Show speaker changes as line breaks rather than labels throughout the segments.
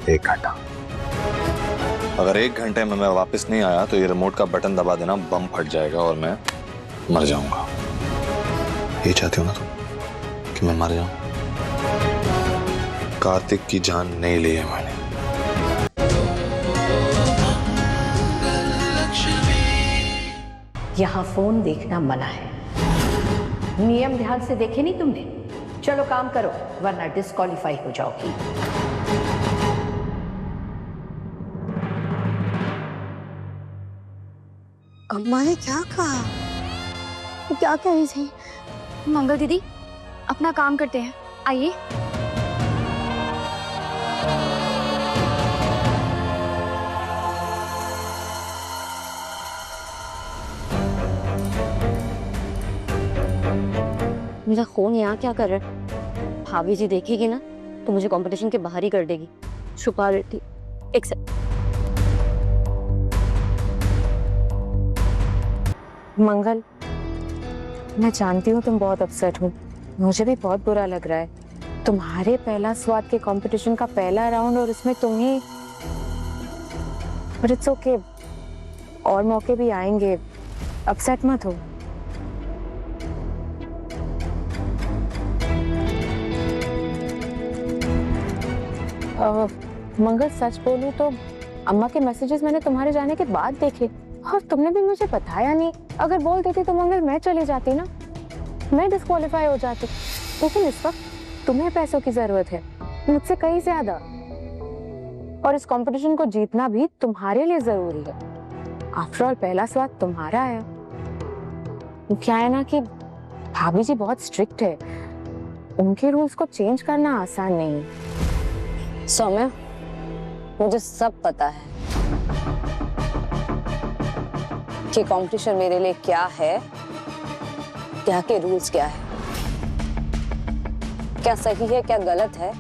1 घंटा। अगर 1 घंटे में मैं वापस नहीं आया तो ये रिमोट का बटन दबा देना, बम फट जाएगा और मैं मर जाऊंगा। ये चाहती हो ना तुम कि मैं मर जाऊं? कार्तिक की जान नहीं ली है मैंने।
यहाँ फोन देखना मना है। नियम ध्यान से देखे नहीं तुमने? चलो काम करो वरना डिस्क्वालीफाई हो जाओगी।
अम्मा ने क्या कहा?
वो क्या कह रही थी? मंगल दीदी अपना काम करते हैं, आइए।
मेरा फोन यहाँ क्या कर रहा है? भाभी जी देखेगी ना तो मुझे कंपटीशन के बाहर ही कर देगी। छुपा लेती। एक सेकंड।
मंगल, मैं जानती हूँ तुम बहुत अपसेट हो, मुझे भी बहुत बुरा लग रहा है। तुम्हारे पहला स्वाद के कंपटीशन का पहला राउंड और उसमें तुम ही। बट इट्स ओके, और मौके भी आएंगे, अपसेट मत हो। मंगल सच बोलूं तो अम्मा के मैसेजेस मैंने तुम्हारे जाने के बाद देखे और तुमने भी मुझे बताया नहीं। अगर बोल देती तो मंगल मैं चली जाती ना, मैं डिस्क्वालीफाई हो जाती। लेकिन इस वक्त तुम्हें पैसों की जरूरत है, मुझसे कहीं ज्यादा, और इस कंपटीशन को जीतना भी तुम्हारे लिए जरूरी है। आफ्टर ऑल पहला स्वाद तुम्हारा है। क्या है ना कि भाभी जी बहुत स्ट्रिक्ट है, उनके रूल्स को चेंज करना आसान नहीं है।
सौम्या, मुझे सब पता है कि कंपटीशन मेरे लिए क्या है, क्या के रूल्स क्या है, क्या सही है क्या गलत है,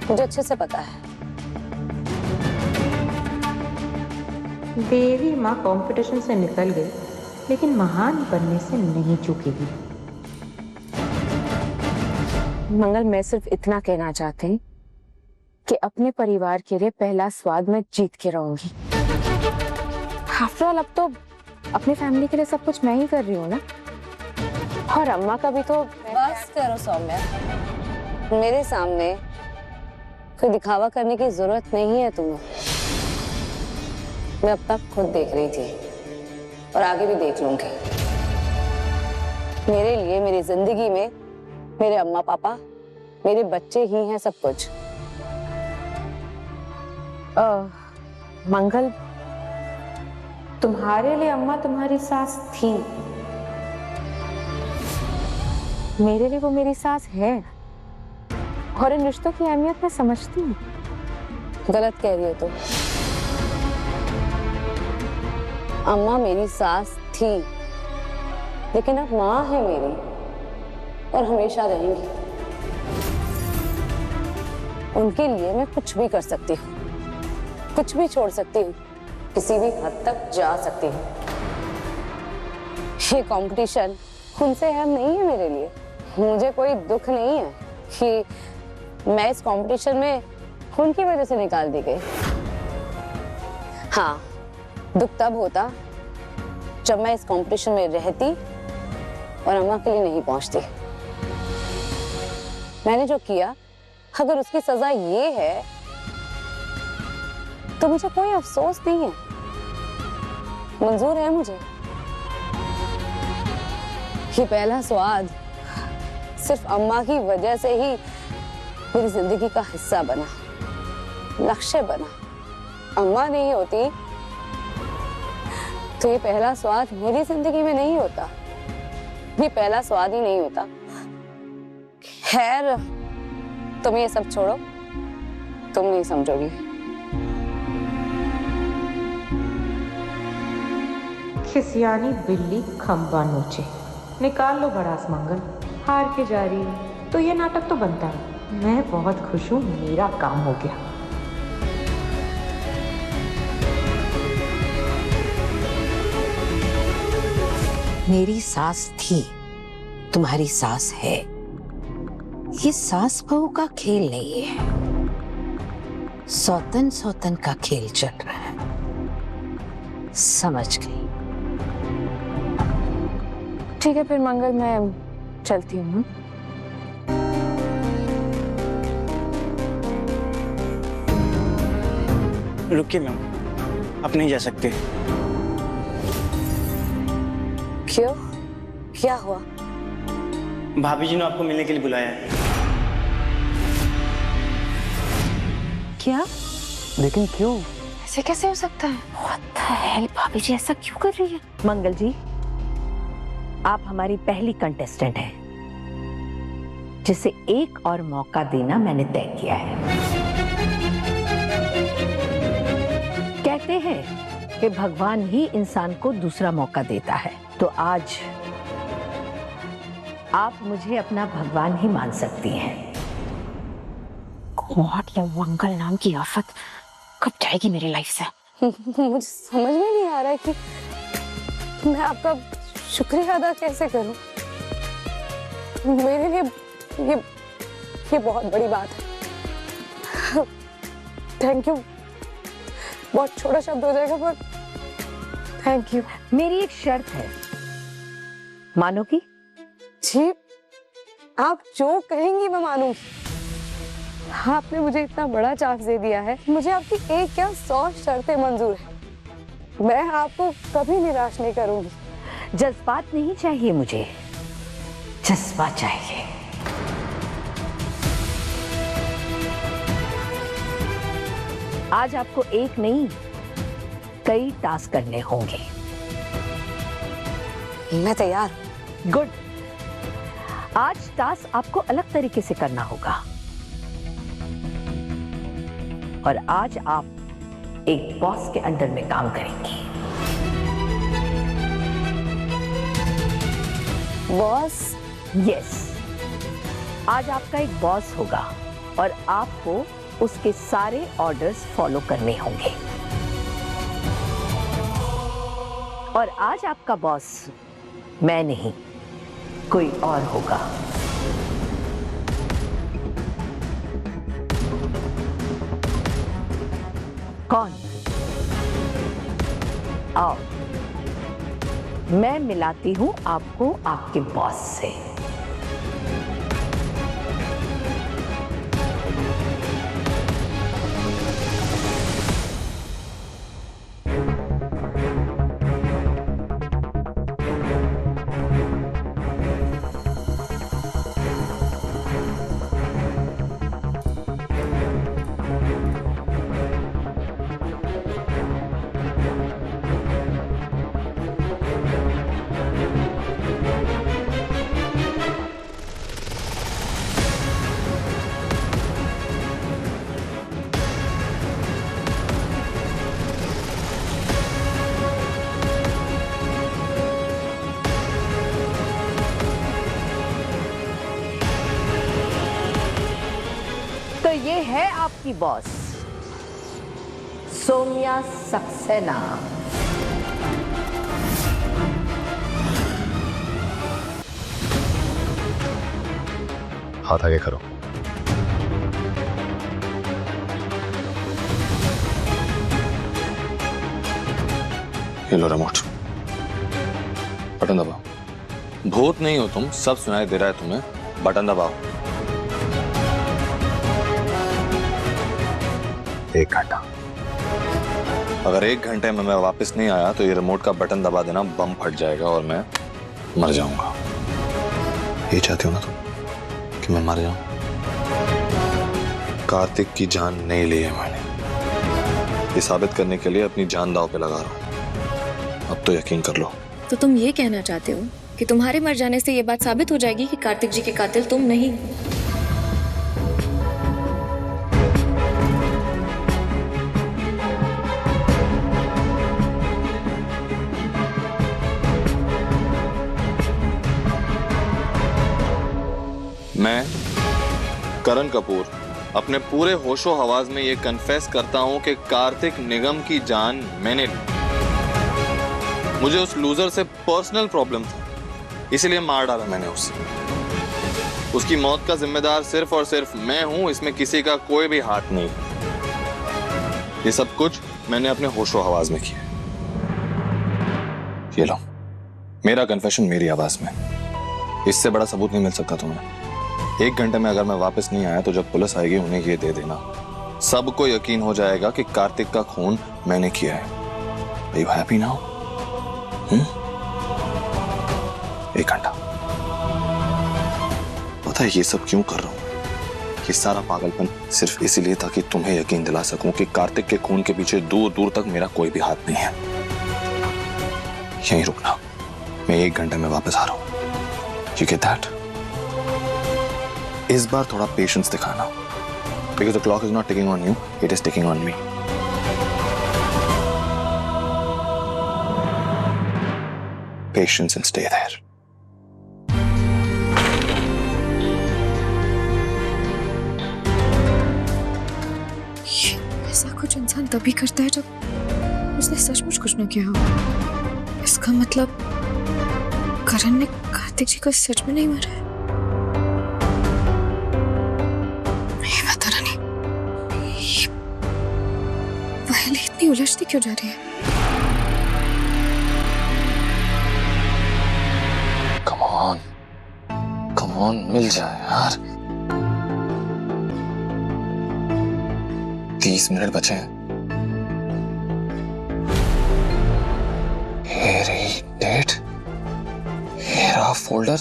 मुझे अच्छे से पता है।
देवी माँ कंपटीशन से निकल गई लेकिन महान बनने से नहीं चूकेगी। मंगल, मैं सिर्फ इतना कहना चाहती हूँ कि अपने परिवार के लिए पहला स्वाद में जीत के रहूंगी। आफ्टर ऑल अब तो अपनी फैमिली के लिए सब कुछ मैं ही कर रही हूँ ना, और अम्मा का भी तो।
बस करो सौम्या, मेरे सामने कोई दिखावा करने की जरूरत नहीं है तुम्हें। मैं अब तक खुद देख रही थी और आगे भी देख लूंगी। मेरे लिए मेरी जिंदगी में मेरे अम्मा पापा, मेरे बच्चे ही हैं सब कुछ।
मंगल, तुम्हारे लिए अम्मा तुम्हारी सास थी, मेरे लिए वो मेरी सास है, और इन रिश्तों की अहमियत मैं समझती हूँ।
गलत कह रही हो तुम। अम्मा मेरी सास थी, लेकिन अब माँ है मेरी और हमेशा रहेंगी। उनके लिए मैं कुछ भी कर सकती हूँ, कुछ भी छोड़ सकती हूँ, किसी भी हद तक जा सकती हूँ। ये कंपटीशन उनसे अहम नहीं है मेरे लिए। मुझे कोई दुख नहीं है कि मैं इस कंपटीशन में उनकी वजह से निकाल दी गई। हाँ, दुख तब होता जब मैं इस कंपटीशन में रहती और अम्मा के लिए नहीं पहुंचती। मैंने जो किया, अगर उसकी सजा ये है तो मुझे कोई अफसोस नहीं है, मंजूर है मुझे। ये पहला स्वाद सिर्फ अम्मा की वजह से ही मेरी जिंदगी का हिस्सा बना, लक्ष्य बना। अम्मा नहीं होती तो ये पहला स्वाद मेरी जिंदगी में नहीं होता, ये पहला स्वाद ही नहीं होता। खैर, तुम ये सब छोड़ो, तुम नहीं समझोगी।
खिसियानी बिल्ली खंबा नोचे। निकाल लो भड़ास मंगल, हार के जा रही है तो ये नाटक तो बनता है। मैं बहुत खुश हूँ, मेरा काम हो गया।
मेरी सास थी, तुम्हारी सास है। ये सास बहू का खेल नहीं है। सौतन सौतन का खेल चल रहा है, समझ गई।
ठीक है फिर मंगल, मैं चलती हूँ।
रुकिए मैम, आप नहीं जा सकते।
क्यों? क्या हुआ?
भाभी जी ने आपको मिलने के लिए बुलाया है।
क्या?
लेकिन क्यों?
ऐसे कैसे हो सकता है? What the hell? भाभी जी ऐसा क्यों कर रही है?
मंगल जी, आप हमारी पहली कंटेस्टेंट हैं जिसे एक और मौका देना मैंने तय किया है। कहते हैं कि भगवान ही इंसान को दूसरा मौका देता है, तो आज आप मुझे अपना भगवान ही मान सकती हैं।
गॉड, ये मंगल नाम की आफत कब जाएगी मेरी लाइफ से?
मुझे समझ में नहीं आ रहा है कि मैं आपका शुक्रिया अदा कैसे करूं। मेरे लिए ये बहुत बड़ी बात है। थैंक यू बहुत छोटा शब्द हो जाएगा, पर थैंक यू।
मेरी एक शर्त है, मानोगी?
जी, आप जो कहेंगी मैं मानूंगी। आपने मुझे इतना बड़ा चांस दे दिया है, मुझे आपकी एक क्या 100 शर्तें मंजूर है। मैं आपको कभी निराश नहीं करूंगी।
जज्बात नहीं चाहिए मुझे, जज्बा चाहिए। आज आपको एक नहीं, कई टास्क करने होंगे।
मैं तैयार।
गुड। आज टास्क आपको अलग तरीके से करना होगा, और आज आप एक बॉस के अंडर में काम करेंगी।
बॉस?
यस, आज आपका एक बॉस होगा और आपको उसके सारे ऑर्डर्स फॉलो करने होंगे। और आज आपका बॉस मैं नहीं, कोई और होगा। कौन? आओ, मैं मिलाती हूं आपको आपके बॉस से। तो ये है आपकी बॉस, सोम्या सक्सेना।
हाथ आगे करो। ये लो रिमोट, बटन दबाओ। भूत नहीं हो तुम, सब सुनाई दे रहा है तुम्हें, बटन दबाओ। 1 घंटा। अगर 1 घंटे में मैं वापस नहीं आया तो ये रिमोट का बटन दबा देना, बम फट जाएगा और मैं मर जाऊंगा। ये चाहती हो ना तुम कि मैं मर जाऊं? कार्तिक की जान नहीं ली है मैंने, ये साबित करने के लिए अपनी जान दांव पे लगा रहा हूं। अब तो यकीन कर लो।
तो तुम ये कहना चाहते हो कि तुम्हारे मर जाने से ये बात साबित हो जाएगी कि कार्तिक जी के कातिल तुम नहीं हो?
मैं करण कपूर अपने पूरे होशो हवास में ये कन्फेस करता हूं कि कार्तिक निगम की जान मैंने ली। मुझे उस लूजर से पर्सनल प्रॉब्लम था, इसलिए मार डाला मैंने उसे। उसकी मौत का जिम्मेदार सिर्फ और सिर्फ मैं हूं, इसमें किसी का कोई भी हाथ नहीं। ये सब कुछ मैंने अपने होशो हवास में किया। ये लो, मेरा कन्फेशन मेरी आवाज में। इससे बड़ा सबूत नहीं मिल सकता तुम्हें। 1 घंटे में अगर मैं वापस नहीं आया तो जब पुलिस आएगी उन्हें ये दे देना। सबको यकीन हो जाएगा कि कार्तिक का खून मैंने किया है। Are you happy now? 1 घंटा। पता है ये सब क्यों कर रहा हूं? ये सारा पागलपन सिर्फ इसीलिए ताकि तुम्हें यकीन दिला सकूं कि कार्तिक के खून के पीछे दूर दूर तक मेरा कोई भी हाथ नहीं है। यहीं रुकना, मैं 1 घंटे में वापस आ रहा हूं। You get that? इस बार थोड़ा पेशेंस दिखाना, because the clock is not ticking on you, it is ticking on me. Patience and stay there.
ऐसा कुछ इंसान तभी करता है जब उसने सचमुच कुछ न किया हो। इसका मतलब करण ने कार्तिक जी को सच में नहीं मारा है। ये बता रानी, ये पहले इतनी उलझती क्यों जा रही है?
Come on, मिल जाए यार। 30 मिनट बचे हैं। ये रही डेट, ये रहा फोल्डर,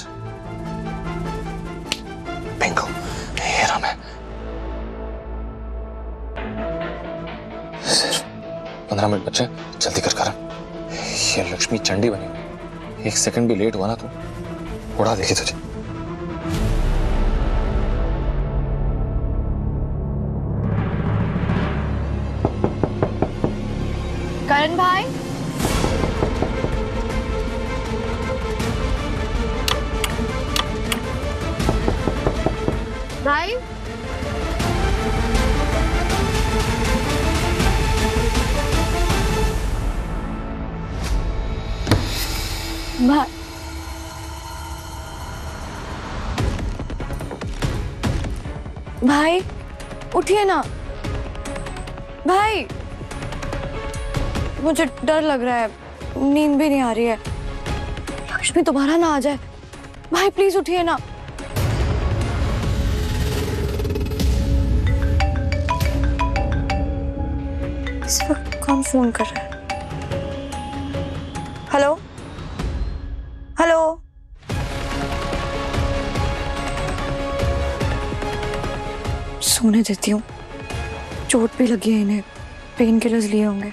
बिंगो, ये रहा मैं। सिर्फ 15 मिनट बचे, जल्दी कर करण। ये लक्ष्मी चंडी बनी हुई, 1 सेकंड भी लेट हुआ ना तो उड़ा देगी तुझे।
करण भाई, भाई भाई भाई उठिए ना भाई, मुझे डर लग रहा है, नींद भी नहीं आ रही है। लक्ष्मी दोबारा ना आ जाए। भाई प्लीज उठिए ना। इस वक्त कौन फोन कर रहा है? हेलो हेलो, सोने देती हूँ, चोट भी लगी है इन्हें, पेन किलर्स लिए होंगे।